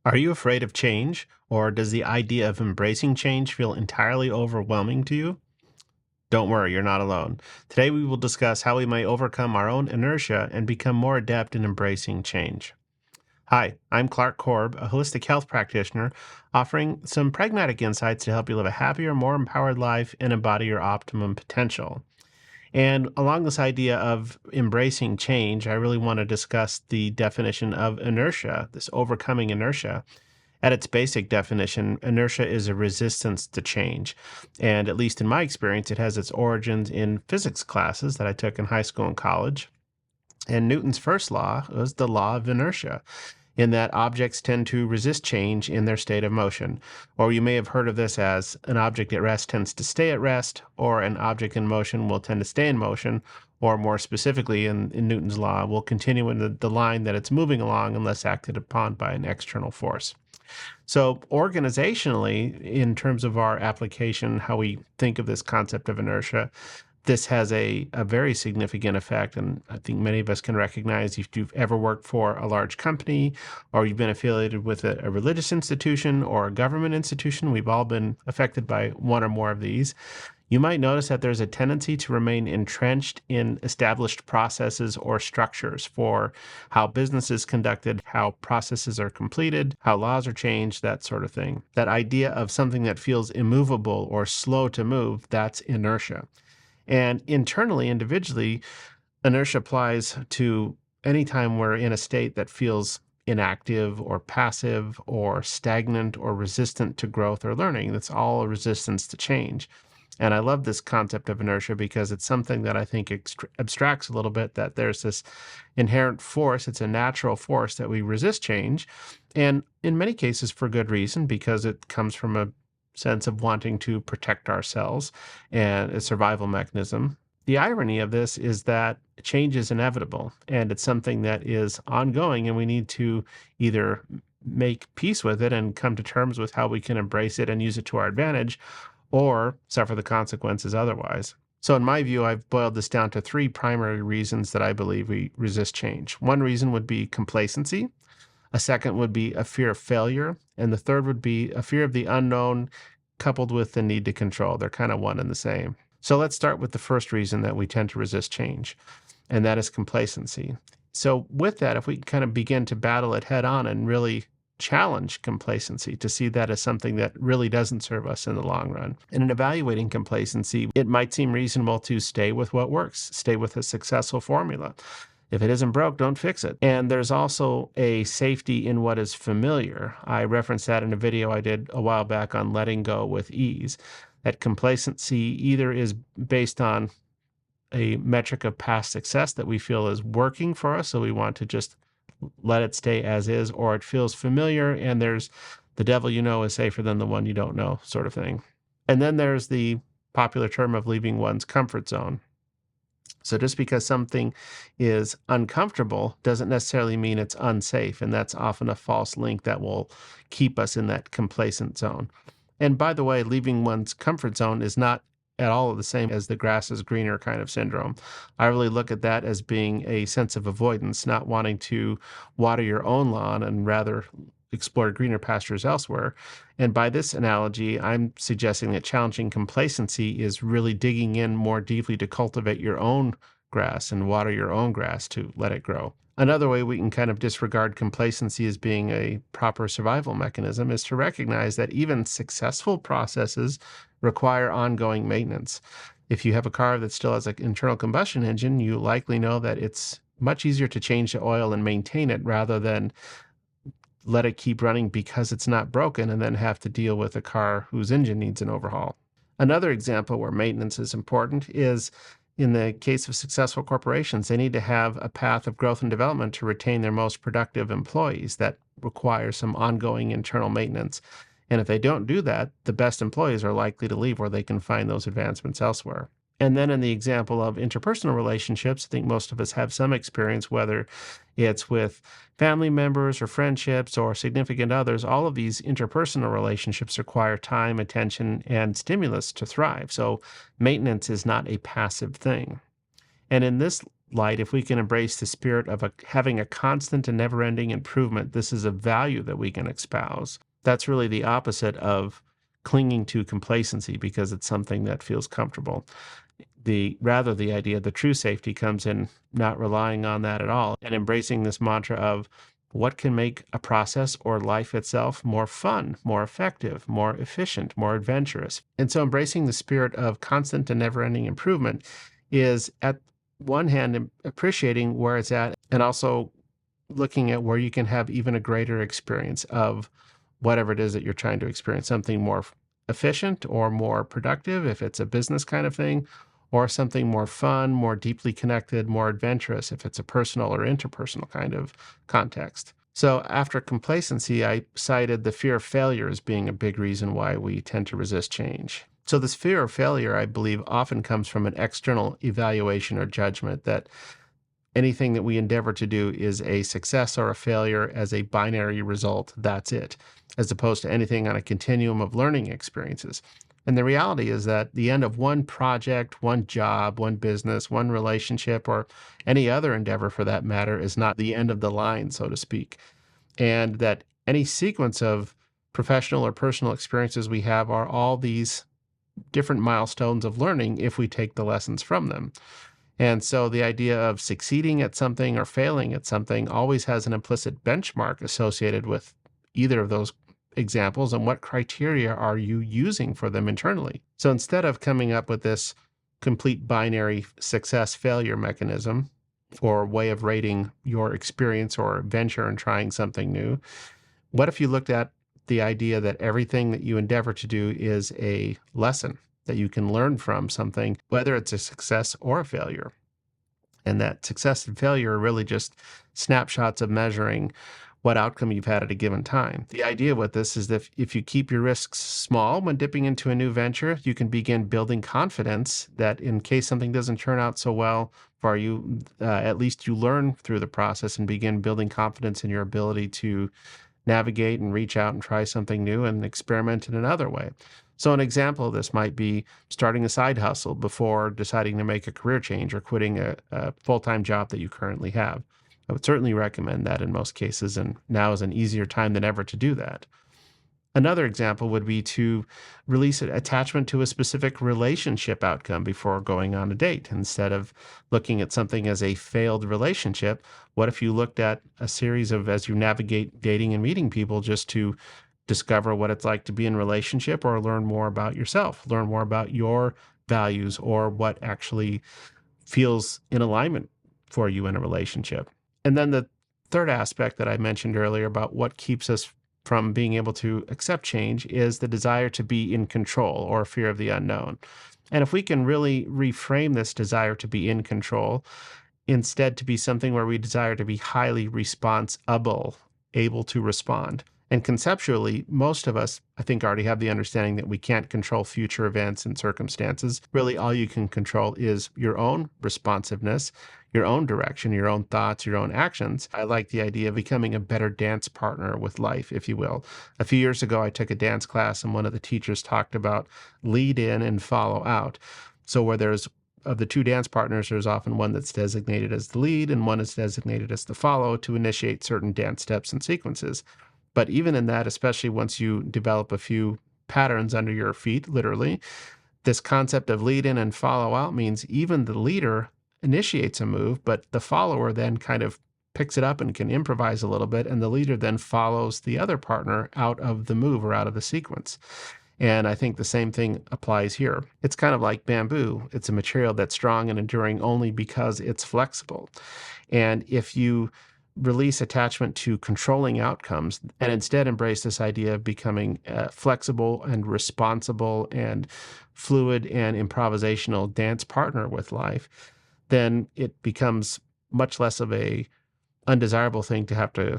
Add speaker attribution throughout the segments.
Speaker 1: Are you afraid of change, or does the idea of embracing change feel entirely overwhelming to you? Don't worry, you're not alone. Today we will discuss how we may overcome our own inertia and become more adept in embracing change. Hi, I'm Clark Korb, a holistic health practitioner, offering some pragmatic insights to help you live a happier, more empowered life and embody your optimum potential. And along this idea of embracing change, I really want to discuss the definition of inertia, this overcoming inertia. At its basic definition, inertia is a resistance to change. And at least in my experience, it has its origins in physics classes that I took in high school and college. And Newton's first law was the law of inertia, in that objects tend to resist change in their state of motion. Or you may have heard of this as an object at rest tends to stay at rest, or an object in motion will tend to stay in motion, or more specifically in Newton's law, will continue in the line that it's moving along unless acted upon by an external force. So, organizationally, in terms of our application, how we think of this concept of inertia, this has a very significant effect. And I think many of us can recognize if you've ever worked for a large company or you've been affiliated with a religious institution or a government institution, we've all been affected by one or more of these. You might notice that there's a tendency to remain entrenched in established processes or structures for how business is conducted, how processes are completed, how laws are changed, that sort of thing. That idea of something that feels immovable or slow to move, that's inertia. And internally, individually, inertia applies to any time we're in a state that feels inactive or passive or stagnant or resistant to growth or learning. That's all a resistance to change. And I love this concept of inertia because it's something that I think abstracts a little bit, that there's this inherent force. It's a natural force that we resist change. And in many cases, for good reason, because it comes from a sense of wanting to protect ourselves and a survival mechanism. The irony of this is that change is inevitable and it's something that is ongoing, and we need to either make peace with it and come to terms with how we can embrace it and use it to our advantage, or suffer the consequences otherwise. So, in my view, I've boiled this down to three primary reasons that I believe we resist change. One reason would be complacency. A second would be a fear of failure. And the third would be a fear of the unknown coupled with the need to control. They're kind of one and the same. So let's start with the first reason that we tend to resist change, and that is complacency. So with that, if we kind of begin to battle it head on and really challenge complacency to see that as something that really doesn't serve us in the long run. And in evaluating complacency, it might seem reasonable to stay with what works, stay with a successful formula. If it isn't broke, don't fix it. And there's also a safety in what is familiar. I referenced that in a video I did a while back on letting go with ease. That complacency either is based on a metric of past success that we feel is working for us, so we want to just let it stay as is, or it feels familiar and there's the devil you know is safer than the one you don't know sort of thing. And then there's the popular term of leaving one's comfort zone. So just because something is uncomfortable doesn't necessarily mean it's unsafe, and that's often a false link that will keep us in that complacent zone. And by the way, leaving one's comfort zone is not at all the same as the grass is greener kind of syndrome. I really look at that as being a sense of avoidance, not wanting to water your own lawn and rather explore greener pastures elsewhere. And by this analogy, I'm suggesting that challenging complacency is really digging in more deeply to cultivate your own grass and water your own grass to let it grow. Another way we can kind of disregard complacency as being a proper survival mechanism is to recognize that even successful processes require ongoing maintenance. If you have a car that still has an internal combustion engine, you likely know that it's much easier to change the oil and maintain it rather than let it keep running because it's not broken and then have to deal with a car whose engine needs an overhaul. Another example where maintenance is important is in the case of successful corporations. They need to have a path of growth and development to retain their most productive employees. That requires some ongoing internal maintenance. And if they don't do that, the best employees are likely to leave where they can find those advancements elsewhere. And then in the example of interpersonal relationships, I think most of us have some experience, whether it's with family members or friendships or significant others. All of these interpersonal relationships require time, attention, and stimulus to thrive. So maintenance is not a passive thing. And in this light, if we can embrace the spirit of having a constant and never-ending improvement, this is a value that we can espouse. That's really the opposite of clinging to complacency because it's something that feels comfortable. The idea the true safety comes in not relying on that at all and embracing this mantra of what can make a process or life itself more fun, more effective, more efficient, more adventurous. And so embracing the spirit of constant and never-ending improvement is, at one hand, appreciating where it's at and also looking at where you can have even a greater experience of whatever it is that you're trying to experience, something more efficient or more productive if it's a business kind of thing, or something more fun, more deeply connected, more adventurous if it's a personal or interpersonal kind of context. So after complacency, I cited the fear of failure as being a big reason why we tend to resist change. So this fear of failure, I believe, often comes from an external evaluation or judgment that anything that we endeavor to do is a success or a failure as a binary result. That's it, as opposed to anything on a continuum of learning experiences. And the reality is that the end of one project, one job, one business, one relationship, or any other endeavor for that matter is not the end of the line, so to speak. And that any sequence of professional or personal experiences we have are all these different milestones of learning if we take the lessons from them. And so the idea of succeeding at something or failing at something always has an implicit benchmark associated with either of those examples, and what criteria are you using for them internally? So instead of coming up with this complete binary success failure mechanism or way of rating your experience or venture in trying something new, what if you looked at the idea that everything that you endeavor to do is a lesson that you can learn from something, whether it's a success or a failure? And that success and failure are really just snapshots of measuring what outcome you've had at a given time. The idea with this is that if you keep your risks small when dipping into a new venture, you can begin building confidence that in case something doesn't turn out so well for you, at least you learn through the process and begin building confidence in your ability to navigate and reach out and try something new and experiment in another way. So an example of this might be starting a side hustle before deciding to make a career change or quitting a full-time job that you currently have. I would certainly recommend that in most cases, and now is an easier time than ever to do that. Another example would be to release an attachment to a specific relationship outcome before going on a date. Instead of looking at something as a failed relationship, what if you looked at a series of, as you navigate dating and meeting people, just to discover what it's like to be in a relationship or learn more about yourself, learn more about your values or what actually feels in alignment for you in a relationship. And then the third aspect that I mentioned earlier about what keeps us from being able to accept change is the desire to be in control or fear of the unknown. And if we can really reframe this desire to be in control, instead to be something where we desire to be highly responsible, able to respond. And conceptually, most of us, I think, already have the understanding that we can't control future events and circumstances. Really, all you can control is your own responsiveness, your own direction, your own thoughts, your own actions. I like the idea of becoming a better dance partner with life, if you will. A few years ago, I took a dance class, and one of the teachers talked about lead in and follow out. So where there's of the two dance partners, there's often one that's designated as the lead and one is designated as the follow to initiate certain dance steps and sequences. But even in that, especially once you develop a few patterns under your feet, literally, this concept of lead in and follow out means even the leader initiates a move, but the follower then kind of picks it up and can improvise a little bit, and the leader then follows the other partner out of the move or out of the sequence. And I think the same thing applies here. It's kind of like bamboo. It's a material that's strong and enduring only because it's flexible. And if you release attachment to controlling outcomes and instead embrace this idea of becoming a flexible and responsible and fluid and improvisational dance partner with life, then it becomes much less of a undesirable thing to have to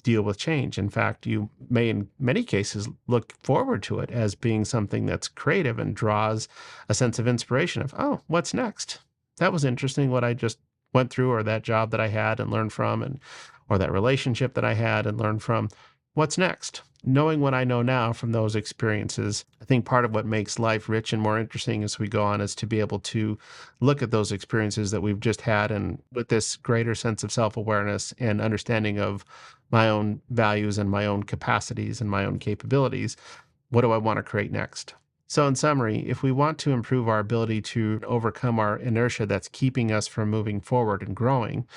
Speaker 1: deal with change. In fact, you may in many cases look forward to it as being something that's creative and draws a sense of inspiration of, oh, what's next? That was interesting what I just went through, or that job that I had and learned from, and or that relationship that I had and learned from. What's next? Knowing what I know now from those experiences, I think part of what makes life rich and more interesting as we go on is to be able to look at those experiences that we've just had and with this greater sense of self-awareness and understanding of my own values and my own capacities and my own capabilities. What do I want to create next? So, in summary, if we want to improve our ability to overcome our inertia that's keeping us from moving forward and growing,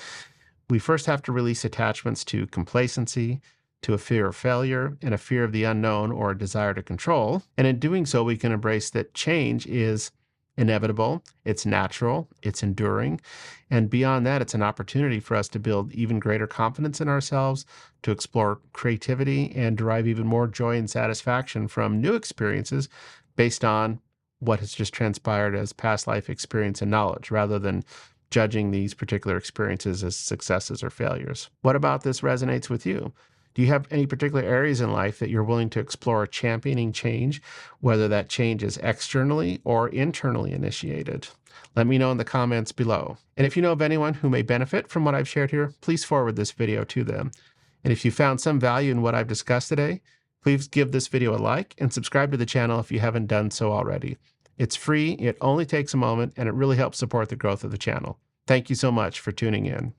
Speaker 1: we first have to release attachments to complacency, to a fear of failure, and a fear of the unknown or a desire to control. And in doing so, we can embrace that change is inevitable, it's natural, it's enduring. And beyond that, it's an opportunity for us to build even greater confidence in ourselves, to explore creativity, and derive even more joy and satisfaction from new experiences based on what has just transpired as past life experience and knowledge, rather than judging these particular experiences as successes or failures. What about this resonates with you? Do you have any particular areas in life that you're willing to explore championing change, whether that change is externally or internally initiated? Let me know in the comments below. And if you know of anyone who may benefit from what I've shared here, please forward this video to them. And if you found some value in what I've discussed today, please give this video a like and subscribe to the channel if you haven't done so already. It's free, it only takes a moment, and it really helps support the growth of the channel. Thank you so much for tuning in.